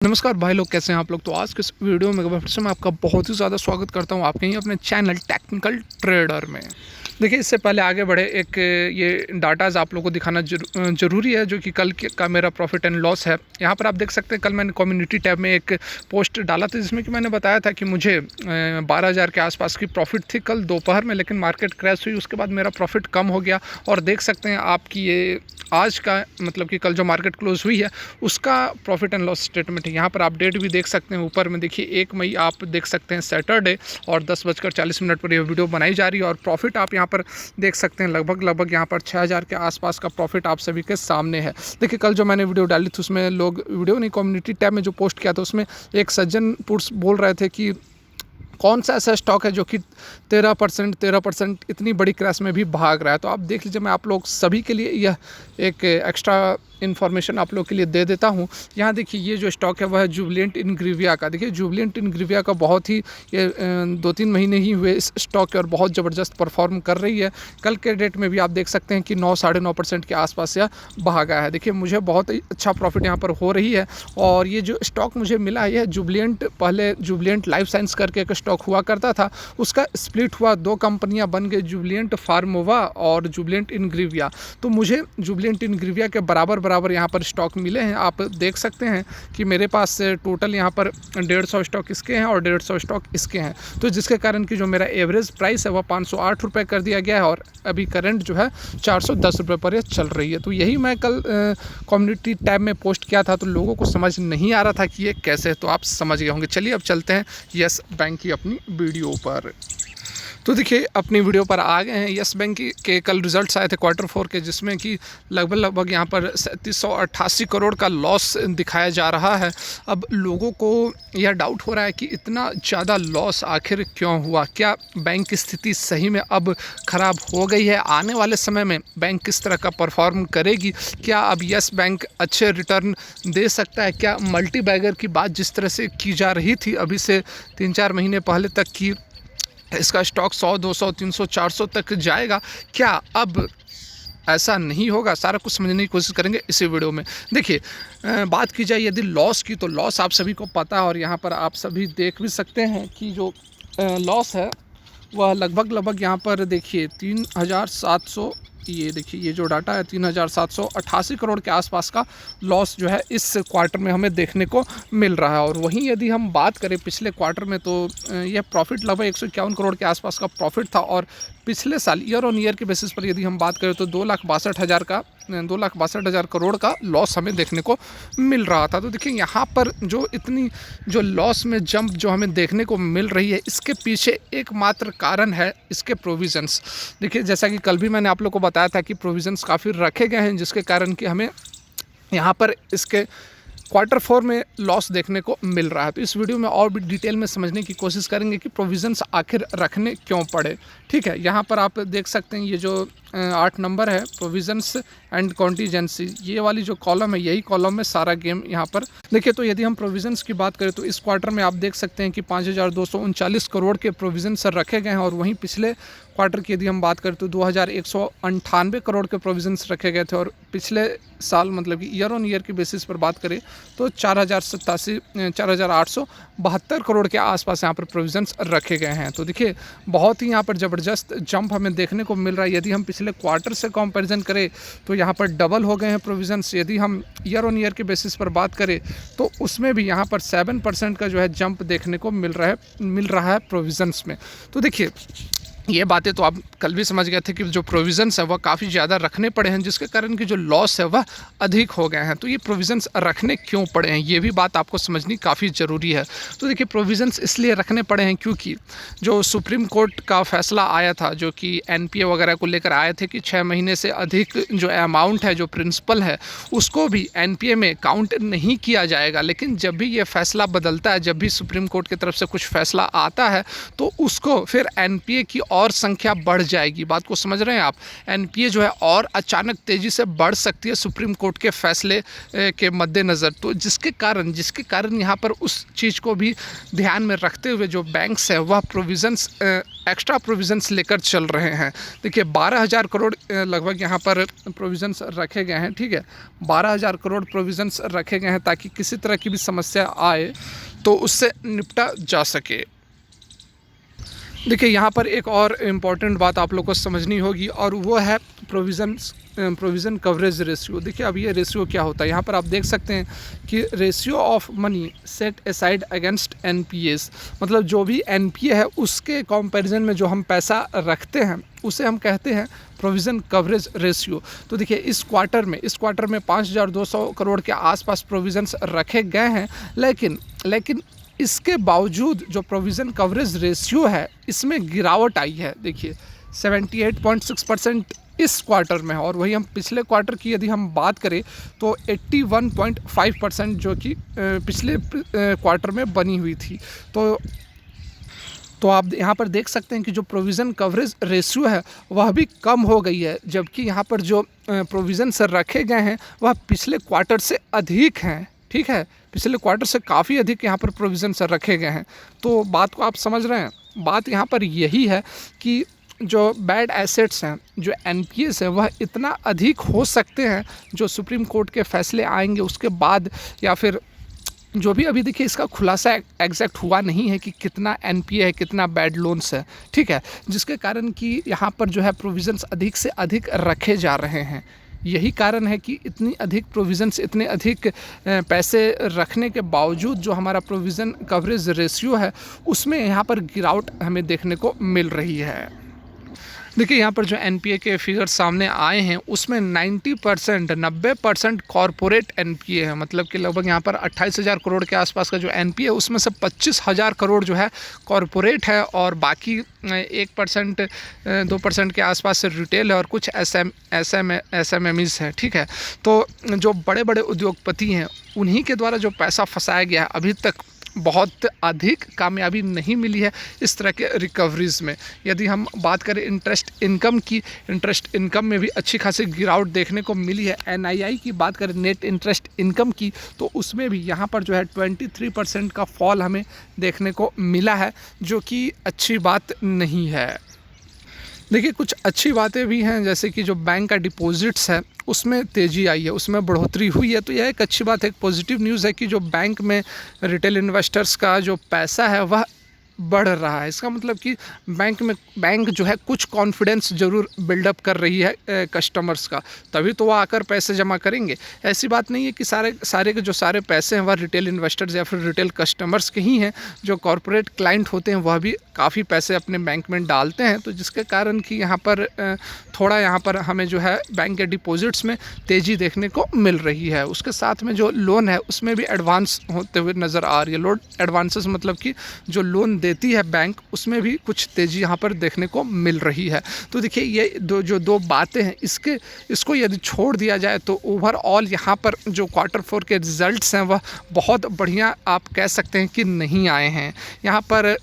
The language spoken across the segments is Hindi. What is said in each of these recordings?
नमस्कार भाई लोग, कैसे हैं आप लोग। तो आज के इस वीडियो में फिर से मैं आपका बहुत ही ज़्यादा स्वागत करता हूं आपके ही अपने चैनल टेक्निकल ट्रेडर में। देखिए, इससे पहले आगे बढ़े एक ये डाटाज आप लोगों को दिखाना ज़रूरी है, जो कि कल का मेरा प्रॉफिट एंड लॉस है। यहाँ पर आप देख सकते हैं, कल मैंने कम्युनिटी टैब में एक पोस्ट डाला था जिसमें कि मैंने बताया था कि मुझे 12,000 के आसपास की प्रॉफिट थी कल दोपहर में, लेकिन मार्केट क्रैश हुई, उसके बाद मेरा प्रॉफिट कम हो गया। और देख सकते हैं आपकी ये आज का मतलब कि कल जो मार्केट क्लोज हुई है उसका प्रॉफिट एंड लॉस स्टेटमेंट है। यहाँ पर आप डेट भी देख सकते हैं, ऊपर में देखिए 1 मई आप देख सकते हैं सैटरडे, और 10:40 पर यह वीडियो बनाई जा रही है। और प्रॉफिट आप यहाँ पर देख सकते हैं लगभग यहाँ पर 6,000 के आसपास का प्रॉफिट आप सभी के सामने है। देखिए, कल जो मैंने वीडियो डाली थी उसमें लोग वीडियो नहीं, कम्युनिटी टैब में जो पोस्ट किया था उसमें एक सज्जन पुरुष बोल रहे थे कि कौन सा ऐसा स्टॉक है जो कि 13% इतनी बड़ी क्रैश में भी भाग रहा है। तो आप देख लीजिए, मैं आप लोग सभी के लिए यह एक एक्स्ट्रा इन्फॉर्मेशन आप लोग के लिए दे देता हूं। यहाँ देखिए, ये जो स्टॉक है वह है जुबिलेंट इनग्रीविया का। देखिए, जुबिलेंट इनग्रीविया का बहुत ही ये 2-3 महीने ही हुए इस स्टॉक के, और बहुत ज़बरदस्त परफॉर्म कर रही है। कल के डेट में भी आप देख सकते हैं कि 9-9.5% के आसपास यह भागा है। देखिए, मुझे बहुत ही अच्छा प्रॉफिट यहाँ पर हो रही है। और ये जो स्टॉक मुझे मिला है, यह जुबिलेंट, पहले जुबिलेंट लाइफ साइंस करके एक स्टॉक हुआ करता था, उसका स्प्लिट हुआ, 2 कंपनियां बन गई, जुबिलेंट फार्मोवा और जुबिलेंट इनग्रीविया। तो मुझे जुबिलेंट इनग्रीविया के बराबर यहाँ पर स्टॉक मिले हैं। आप देख सकते हैं कि मेरे पास टोटल यहाँ पर 150 स्टॉक इसके हैं और 150 स्टॉक इसके हैं। तो जिसके कारण कि जो मेरा एवरेज प्राइस है वह 508 रुपये कर दिया गया है, और अभी करंट जो है 410 रुपये पर ये चल रही है। तो यही मैं कल कम्युनिटी टैब में पोस्ट किया था, तो लोगों को समझ नहीं आ रहा था कि ये कैसे है, तो आप समझ गए होंगे। चलिए अब चलते हैं यस बैंक की अपनी वीडियो पर। तो देखिए, अपनी वीडियो पर आ गए हैं। यस बैंक के कल रिजल्ट्स आए थे Q4 के, जिसमें कि लगभग यहाँ पर 3788 करोड़ का लॉस दिखाया जा रहा है। अब लोगों को यह डाउट हो रहा है कि इतना ज़्यादा लॉस आखिर क्यों हुआ, क्या बैंक की स्थिति सही में अब ख़राब हो गई है, आने वाले समय में बैंक किस तरह का परफॉर्म करेगी, क्या अब यस बैंक अच्छे रिटर्न दे सकता है, क्या मल्टी बैगर की बात जिस तरह से की जा रही थी अभी से 3-4 महीने पहले तक की इसका स्टॉक 100, 200, 300, 400 तक जाएगा, क्या अब ऐसा नहीं होगा? सारा कुछ समझने की कोशिश करेंगे इसी वीडियो में। देखिए, बात की जाए यदि लॉस की, तो लॉस आप सभी को पता है, और यहाँ पर आप सभी देख भी सकते हैं कि जो लॉस है वह लगभग यहाँ पर देखिए 3,700, ये देखिए ये जो डाटा है 3,788 करोड़ के आसपास का लॉस जो है इस क्वार्टर में हमें देखने को मिल रहा है। और वहीं यदि हम बात करें पिछले क्वार्टर में, तो यह प्रॉफिट लगभग 151 करोड़ के आसपास का प्रॉफिट था। और पिछले साल ईयर ऑन ईयर के बेसिस पर यदि हम बात करें तो 2,62,000 करोड़ का लॉस हमें देखने को मिल रहा था। तो देखिए, यहाँ पर जो इतनी जो लॉस में जंप जो हमें देखने को मिल रही है, इसके पीछे एकमात्र कारण है इसके प्रोविजंस। देखिए, जैसा कि कल भी मैंने आप लोग को बताया था कि प्रोविजंस काफ़ी रखे गए हैं, जिसके कारण कि हमें यहाँ पर इसके Q4 में लॉस देखने को मिल रहा है। तो इस वीडियो में और भी डिटेल में समझने की कोशिश करेंगे कि प्रोविजंस आखिर रखने क्यों पड़े। ठीक है, यहाँ पर आप देख सकते हैं ये जो 8 नंबर है, प्रोविजंस एंड कॉन्टीजेंसी, ये वाली जो कॉलम है, यही कॉलम में सारा गेम यहाँ पर। देखिए, तो यदि हम प्रोविजंस की बात करें तो इस क्वार्टर में आप देख सकते हैं कि 5,239 करोड़ के प्रोविजंस रखे गए हैं। और वहीं पिछले क्वार्टर की यदि हम बात करें तो 2,198 करोड़ के प्रोविजंस रखे गए थे। और पिछले साल मतलब कि ईयर ऑन ईयर की बेसिस पर बात करें तो 4,872 करोड़ के आसपास यहाँ पर प्रोविजंस रखे गए हैं। तो देखिए, बहुत ही यहाँ पर ज़बरदस्त जंप हमें देखने को मिल रहा है। यदि हम पिछले क्वार्टर से कंपैरिजन करें तो यहाँ पर डबल हो गए हैं प्रोविजंस। यदि हम ईयर ऑन ईयर के बेसिस पर बात करें तो उसमें भी यहाँ पर 7% का जो है जंप देखने को मिल रहा है प्रोविजंस में। तो देखिए, ये बातें तो आप कल भी समझ गए थे कि जो प्रोविजंस है वह काफ़ी ज़्यादा रखने पड़े हैं, जिसके कारण कि जो लॉस है वह अधिक हो गए हैं। तो ये प्रोविजंस रखने क्यों पड़े हैं, ये भी बात आपको समझनी काफ़ी ज़रूरी है। तो देखिए, प्रोविजंस इसलिए रखने पड़े हैं क्योंकि जो सुप्रीम कोर्ट का फैसला आया था, जो कि एनपीए वगैरह को लेकर आए थे कि 6 महीने से अधिक जो अमाउंट है, जो प्रिंसिपल है, उसको भी एनपीए में काउंट नहीं किया जाएगा। लेकिन जब भी ये फैसला बदलता है, जब भी सुप्रीम कोर्ट की तरफ से कुछ फैसला आता है, तो उसको फिर एनपीए की और संख्या बढ़ जाएगी। बात को समझ रहे हैं आप? एनपीए जो है और अचानक तेजी से बढ़ सकती है सुप्रीम कोर्ट के फैसले के मद्देनज़र। तो जिसके कारण यहाँ पर उस चीज़ को भी ध्यान में रखते हुए जो बैंक्स है वह प्रोविजंस एक्स्ट्रा प्रोविज़न्स लेकर चल रहे हैं। देखिए 12,000 करोड़ लगभग यहाँ पर प्रोविज़न्स रखे गए हैं, ठीक है। 12,000 करोड़ प्रोविज़न्स रखे गए हैं ताकि किसी तरह की भी समस्या आए तो उससे निपटा जा सके। देखिए यहाँ पर एक और इम्पॉर्टेंट बात आप लोग को समझनी होगी और वो है प्रोविज़न कवरेज रेशियो। देखिए अब ये रेशियो क्या होता है, यहाँ पर आप देख सकते हैं कि ratio of money set aside against NPS, मतलब जो भी एनपीए है उसके कंपैरिजन में जो हम पैसा रखते हैं उसे हम कहते हैं प्रोविज़न कवरेज रेशियो। तो देखिए इस क्वार्टर में 5,200 करोड़ के आसपास प्रोविज़न्स रखे गए हैं, लेकिन इसके बावजूद जो प्रोविज़न कवरेज रेशियो है इसमें गिरावट आई है। देखिए 78.6% इस क्वार्टर में है और वही हम पिछले क्वार्टर की यदि हम बात करें तो 81.5% जो कि पिछले क्वार्टर में बनी हुई थी। तो आप यहाँ पर देख सकते हैं कि जो प्रोविज़न कवरेज रेशियो है वह भी कम हो गई है, जबकि यहाँ पर जो प्रोविज़न रखे गए हैं वह पिछले क्वार्टर से अधिक हैं, ठीक है। पिछले क्वार्टर से काफ़ी अधिक यहाँ पर प्रोविज़न रखे गए हैं। तो बात को आप समझ रहे हैं, बात यहाँ पर यही है कि जो बैड एसेट्स हैं, जो एनपीएस है, वह इतना अधिक हो सकते हैं जो सुप्रीम कोर्ट के फैसले आएंगे उसके बाद, या फिर जो भी अभी देखिए इसका खुलासा एग्जैक्ट हुआ नहीं है कि कितना एनपीए है, कितना बैड लोन्स है, ठीक है, जिसके कारण कि यहाँ पर जो है प्रोविज़न्स अधिक से अधिक रखे जा रहे हैं। यही कारण है कि इतनी अधिक प्रोविज़न्स, इतने अधिक पैसे रखने के बावजूद जो हमारा प्रोविज़न कवरेज रेशियो है उसमें यहाँ पर गिरावट हमें देखने को मिल रही है। देखिए यहाँ पर जो एनपीए के फिगर सामने आए हैं उसमें 90% कॉरपोरेट एनपीए है, मतलब कि लगभग यहाँ पर 28,000 करोड़ के आसपास का जो एनपीए है उसमें से 25,000 करोड़ जो है कॉरपोरेट है और बाकी 1% 2% के आसपास से रिटेल है और कुछ एसएमएमईज़ है, ठीक है। तो जो बड़े बड़े उद्योगपति हैं उन्हीं के द्वारा जो पैसा फंसाया गया है, अभी तक बहुत अधिक कामयाबी नहीं मिली है इस तरह के रिकवरीज़ में। यदि हम बात करें इंटरेस्ट इनकम में भी अच्छी खासी गिरावट देखने को मिली है। एनआईआई की बात करें, नेट इंटरेस्ट इनकम की, तो उसमें भी यहाँ पर जो है 23% का फॉल हमें देखने को मिला है, जो कि अच्छी बात नहीं है। देखिए कुछ अच्छी बातें भी हैं, जैसे कि जो बैंक का डिपॉजिट्स है उसमें तेज़ी आई है, उसमें बढ़ोतरी हुई है। तो यह एक अच्छी बात है, एक पॉजिटिव न्यूज़ है कि जो बैंक में रिटेल इन्वेस्टर्स का जो पैसा है वह बढ़ रहा है। इसका मतलब कि बैंक जो है कुछ कॉन्फिडेंस ज़रूर बिल्डअप कर रही है कस्टमर्स का, तभी तो वो आकर पैसे जमा करेंगे। ऐसी बात नहीं है कि सारे के जो सारे पैसे हैं वह रिटेल इन्वेस्टर्स या फिर रिटेल कस्टमर्स के ही हैं। जो कॉरपोरेट क्लाइंट होते हैं वह भी काफ़ी पैसे अपने बैंक में डालते हैं, तो जिसके कारण कि यहाँ पर थोड़ा यहाँ पर हमें जो है बैंक के डिपॉजिट्स में तेज़ी देखने को मिल रही है। उसके साथ में जो लोन है उसमें भी एडवांस होते हुए नज़र आ रही है। लोन एडवांसेस मतलब कि जो लोन देती है बैंक उसमें भी कुछ तेज़ी यहाँ पर देखने को मिल रही है। तो देखिए ये दो बातें हैं, इसको यदि छोड़ दिया जाए तो ओवरऑल यहाँ पर जो Q4 के रिज़ल्ट्स हैं वह बहुत बढ़िया आप कह सकते हैं कि नहीं आए हैं। यहाँ पर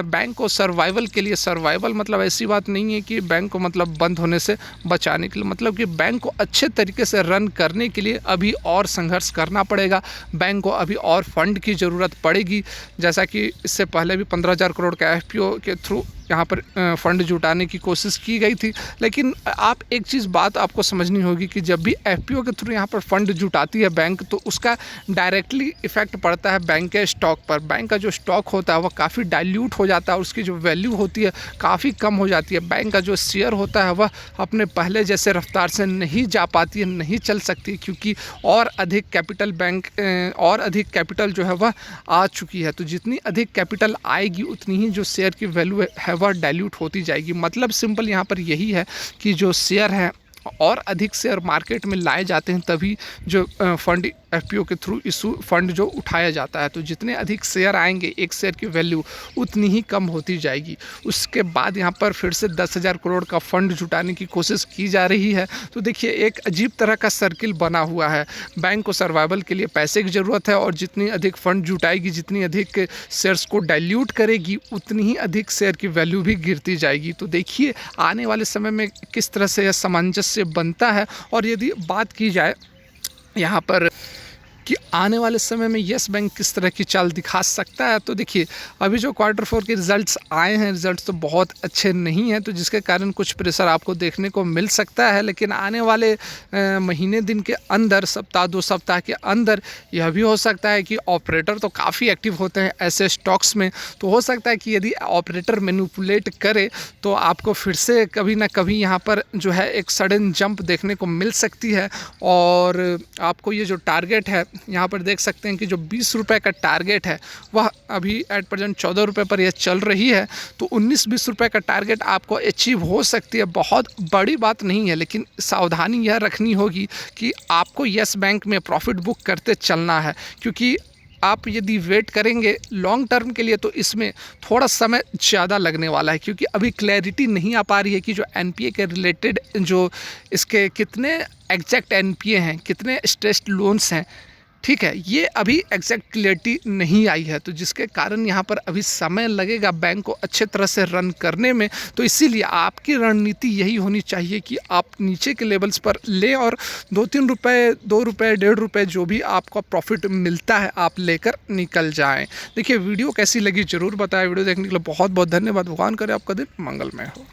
बैंक को सर्वाइवल के लिए, सर्वाइवल मतलब ऐसी बात नहीं है कि बैंक को मतलब बंद होने से बचाने के लिए, मतलब कि बैंक को अच्छे तरीके से रन करने के लिए अभी और संघर्ष करना पड़ेगा। बैंक को अभी और फंड की ज़रूरत पड़ेगी, जैसा कि इससे पहले भी 15,000 करोड़ का एफपीओ के थ्रू यहाँ पर फंड जुटाने की कोशिश की गई थी। लेकिन आप एक चीज़ बात आपको समझनी होगी कि जब भी एफपीओ के थ्रू यहाँ पर फंड जुटाती है बैंक, तो उसका डायरेक्टली इफेक्ट पड़ता है बैंक के स्टॉक पर। बैंक का जो स्टॉक होता है वह काफ़ी डाइल्यूट हो जाता है, उसकी जो वैल्यू होती है काफ़ी कम हो जाती है। बैंक का जो शेयर होता है वह अपने पहले जैसे रफ्तार से नहीं जा पाती है, नहीं चल सकती, क्योंकि और अधिक कैपिटल जो है वह आ चुकी है। तो जितनी अधिक कैपिटल आएगी उतनी ही जो शेयर की वैल्यू है वह डाइल्यूट होती जाएगी। मतलब सिंपल यहाँ पर यही है कि जो शेयर है और अधिक शेयर मार्केट में लाए जाते हैं तभी जो फंड एफपीओ के थ्रू इशू फंड जो उठाया जाता है। तो जितने अधिक शेयर आएंगे एक शेयर की वैल्यू उतनी ही कम होती जाएगी। उसके बाद यहाँ पर फिर से 10,000 करोड़ का फंड जुटाने की कोशिश की जा रही है। तो देखिए एक अजीब तरह का सर्किल बना हुआ है। बैंक को सर्वाइवल के लिए पैसे की ज़रूरत है और जितनी अधिक फंड जुटाएगी, जितनी अधिक शेयर्स को डाइल्यूट करेगी, उतनी ही अधिक शेयर की वैल्यू भी गिरती जाएगी। तो देखिए आने वाले समय में किस तरह से यह सामंजस्य बनता है। और यदि बात की जाए यहाँ पर कि आने वाले समय में येस बैंक किस तरह की चाल दिखा सकता है। तो देखिए अभी जो Q4 के रिजल्ट्स आए हैं, रिजल्ट्स तो बहुत अच्छे नहीं हैं, तो जिसके कारण कुछ प्रेशर आपको देखने को मिल सकता है। लेकिन आने वाले महीने दिन के अंदर, सप्ताह 2 सप्ताह के अंदर यह भी हो सकता है कि ऑपरेटर तो काफ़ी एक्टिव होते हैं ऐसे स्टॉक्स में, तो हो सकता है कि यदि ऑपरेटर मैनिपुलेट करे तो आपको फिर से कभी ना कभी यहाँ पर जो है एक सडन जंप देखने को मिल सकती है। और आपको ये जो टारगेट है यहाँ पर देख सकते हैं कि जो 20 रुपये का टारगेट है वह अभी एट प्रेजेंट 14 रुपये पर यह चल रही है। तो 19-20 रुपये का टारगेट आपको अचीव हो सकती है, बहुत बड़ी बात नहीं है। लेकिन सावधानी यह रखनी होगी कि आपको येस बैंक में प्रॉफिट बुक करते चलना है, क्योंकि आप यदि वेट करेंगे लॉन्ग टर्म के लिए तो इसमें थोड़ा समय ज़्यादा लगने वाला है, क्योंकि अभी क्लैरिटी नहीं आ पा रही है कि जो एनपीए के रिलेटेड जो इसके कितने एग्जैक्ट एनपीए हैं, कितने स्ट्रेस्ड लोन्स हैं, ठीक है, ये अभी एग्जैक्ट क्लियरिटी नहीं आई है। तो जिसके कारण यहाँ पर अभी समय लगेगा बैंक को अच्छे तरह से रन करने में। तो इसीलिए आपकी रणनीति यही होनी चाहिए कि आप नीचे के लेवल्स पर लें और 2-3 रुपये, 2 रुपये, 1.5 रुपये जो भी आपका प्रॉफिट मिलता है आप लेकर निकल जाएं। देखिए वीडियो कैसी लगी ज़रूर बताएं। वीडियो देखने के लिए बहुत बहुत धन्यवाद। भगवान करे आपका दिन मंगलमय हो।